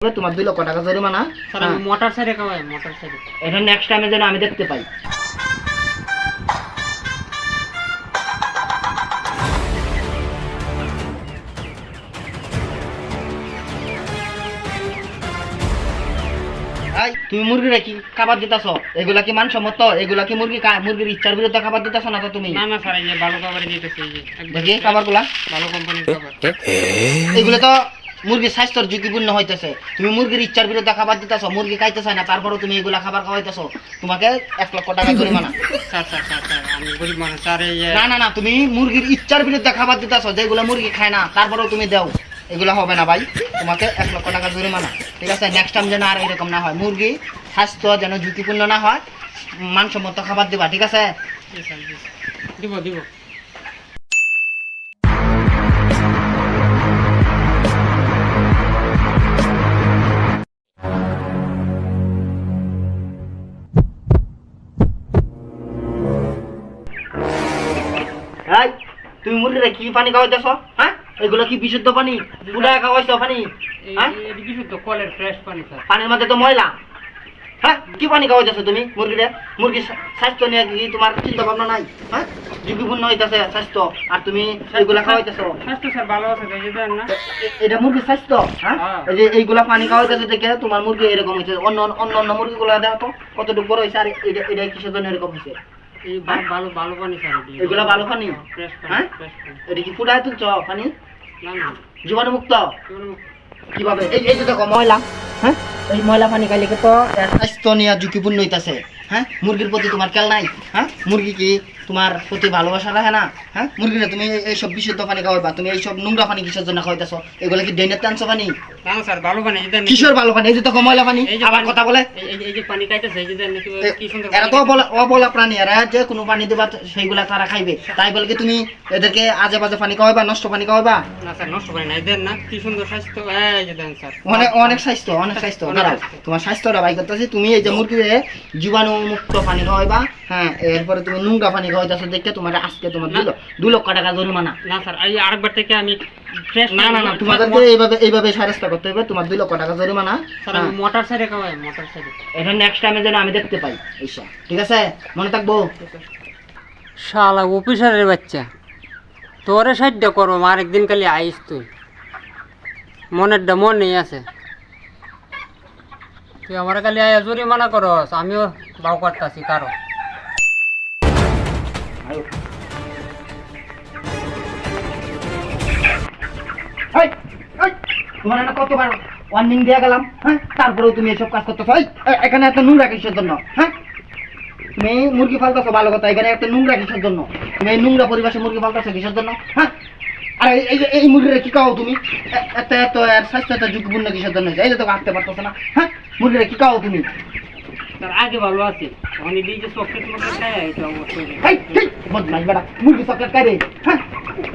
তোমার 2 লক্ষ টাকা জরিমানা। স্যার আমি মোটর সাইডে খাওয়াই, মোটর সাইডে। এটা নেক্সট টাইমে যেন আমি দেখতে পাই। তুমি মুরগিরা কি খাবার দিতেছ? এগুলা কি মানসম্মত? এগুলা কি মুরগির ইচ্ছার বিরুদ্ধে খাবার দিতেছ না তো তুমি? না না স্যার, এই যে ভালো খাবার দিতেছি, এই যে দেখি খাবারগুলা ভালো কোম্পানির খাবার। এগুলো তো মুরগির স্বাস্থ্যের ঝুঁকিপূর্ণ হইতেছে। তুমি মুরগির ইচ্ছার বিরুদ্ধে খাবার দিতেছ, মুরগি খাইতে চায় না, তারপরে তুমি এগুলা খাবার খাওয়াইতেছ, তোমাকে 1 লক্ষ টাকা জরিমানা। স্যার স্যার স্যার স্যার আমি গরিব মানুষ স্যার, এই যে না না না, তুমি মুরগির ইচ্ছার বিরুদ্ধে খাবার দিতেছ, যেগুলো মুরগি খায় না, তারপরেও তুমি দাও, এগুলো হবে না ভাই। তোমাকে 1 লক্ষ টাকা জরিমানা, ঠিক আছে? নেক্সট টাইম যেন আর এরকম না হয়, মুরগি স্বাস্থ্য যেন ঝুঁকিপূর্ণ না হয়, মানসম্মত খাবার দিবা, ঠিক আছে? জি স্যার, জি স্যার। দিব দিব। এই তুমি মুরগিরে কি পানি খাওয়াইতেছ? হ্যাঁ, এগুলো কি বিশুদ্ধ পানি? পুরা খাওয়াইছো পানি? হ্যাঁ, এই বিশুদ্ধ কলের ফ্রেশ পানি স্যার। পানির মধ্যে তো ময়লা। হ্যাঁ, কি পানি খাওয়াইতেছো তুমি মুরগিরে? মুরগির স্বাস্থ্য নিয়ে কি তোমার চিন্তা ভাবনা নাই? হ্যাঁ, ঝুঁকিপূর্ণ হইতেছে স্বাস্থ্য, আর তুমি এইগুলা খাওয়াইতেছো। স্বাস্থ্য স্যার ভালো আছে, এই যে দেন না। এটা মুরগির স্বাস্থ্য? হ্যাঁ, এই যে এইগুলা পানি খাওয়াইতেছে দেখে তোমার মুরগি এরকম হয়েছে। অন্য মুরগিগুলো দেখো তো কতটুকু বড় হয়েছে, আর এটা কিসের জন্য এরকম হয়েছে? এই ভালো ভালো পানি স্যার, এগুলা ভালো পানি? ফ্রেশ পানি, হ্যাঁ, ফ্রেশ পানি। এটা কি ফুটায় তুলছ পানি? না না জীবাণুমুক্ত? জীবাণু কিভাবে? এই যে দেখো ময়লা। হ্যাঁ, এই ময়লা পানি খাইলে তো স্বাস্থ্য নিয়ে ঝুঁকিপূর্ণ হইতাছে। হ্যাঁ, মুরগির প্রতি তোমার খেয়াল নাই? হ্যাঁ, মুরগি কি তোমার প্রতি ভালোবাসা রাখে না? হ্যাঁ, মুরগিরা তুমি এইসব বিশুদ্ধ পানি খাওয়াইবা, তুমি এইসব নোংরা পানি কিসের জন্য খাওয়াইতেছো? এগুলো কি ড্রেনের টানছো পানি? না না স্যার, ভালো পানি, এই যে দেন। কিসের ভালো পানি? এই যে দেখো ময়লা পানি, এই যে আবার কথা বলে। এই যে পানি খাইতেছে, এই যে দেন কি সুন্দর এরা তো অবলা প্রাণী, এরা যে কোনো পানি দেবা সেইগুলা তারা খাইবে, তাই বলে কি তুমি এদেরকে আজে বাজে পানি খাওয়াইবা, নষ্ট পানি খাওয়াইবা? না স্যার, নষ্ট পানি না, এই দেন না কি সুন্দর স্বাস্থ্য, এই যে দেন স্যার। অনেক স্বাস্থ্য দাঁড়াও, তোমার স্বাস্থ্যটা বাই করতেছি। তুমি এই যে মুরগিরে জীবাণু মুক্ত পানি খাওয়াইবা, হ্যাঁ, এরপরে তুমি নোংরা পানি খাওয়াইতেছো দেখে তোমার আজকে তোমার 2 লক্ষ টাকা জরিমানা। না স্যার, এই আরেকবার থেকে আমি ফ্রেশ না না না, তোমাদেরকে এইভাবে সারেস্তা করতে হবে, তোমার 2 লক্ষ টাকা জরিমানা। স্যার আমি মোটর সাইডে খাওয়াই, মোটর সাইডে। এটা নেক্সট টাইমে যেন আমি দেখতে পাই এইসব, ঠিক আছে? মনে থাকবো। শালা অফিসারের বাচ্চা, তোরে সাইডটা করো, আরেকদিন খালি আইস তুই, মনেরটা মনেই আছে। তুই আমার খালি আয়া জরিমানা করস, আমিও বাউ করতেছি কারো। এই, এই, তোমার না কতবার ওয়ার্নিং দিয়ে গেলাম, হ্যাঁ, তারপরেও তুমি এসব কাজ করতেছো। এখানে এত নোংরা কিসের জন্য? হ্যাঁ, তুমি মুরগি ফালতেছো ভালো কথা, এখানে এত নোংরা কিসের জন্য? তুমি এই নোংরা পরিবেশে মুরগি ফালতেছো কিসের জন্য? হ্যাঁ, আর এই মুরগিরা কি খাও তুমি? এত এর স্বাস্থ্য এত ঝুঁকিপূর্ণ কিসের জন্য? এই যে তো হাঁটতে পারতেছো না। হ্যাঁ, মুরগিরা কি খাও তুমি? তার আগে ভালো আছে, তখন এই যে চকলেট মকলেট খাই, এটা অবশ্যই। বদমাইশ বেটা, মুরগি চকলেট খাই রে। হ্যাঁ,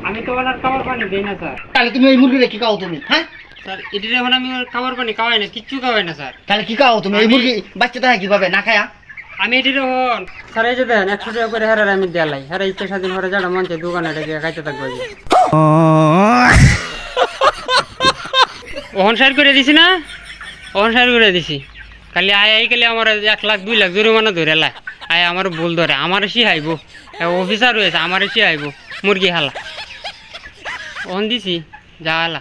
আমি তো ওনার খাবার পানি দিই না স্যার। তাহলে তুমি এই মুরগিরা কি খাও তুমি? হ্যাঁ, স্যার এটির এখন আমি ওর খাবার পানি খাওয়াই না, কিচ্ছু খাওয়াই না স্যার। তাহলে কি খাও তুমি? এই মুরগি বাচ্চা থাকে কিভাবে না খায়া? আমি এটির এখন স্যার এই যে দেন 100 টাকা করে হারার আমি দেলাই, হারা ইচ্ছা স্বাধীন হরে যারা মন চাই দোকানে গিয়ে খাইতে থাকবো। ওহন সাইড করে দিছি না, ওহন সাইড করে দিছি। খালি আয় খালি আমার 1 লাখ 2 লাখ জরিমানা ধরে লাই, আয় আমার ভুল ধরে, আমার সি হাইব, অফিসার হয়েছে আমার সি হাইব মুরগি হালা। ওহন দিছি যা হালা।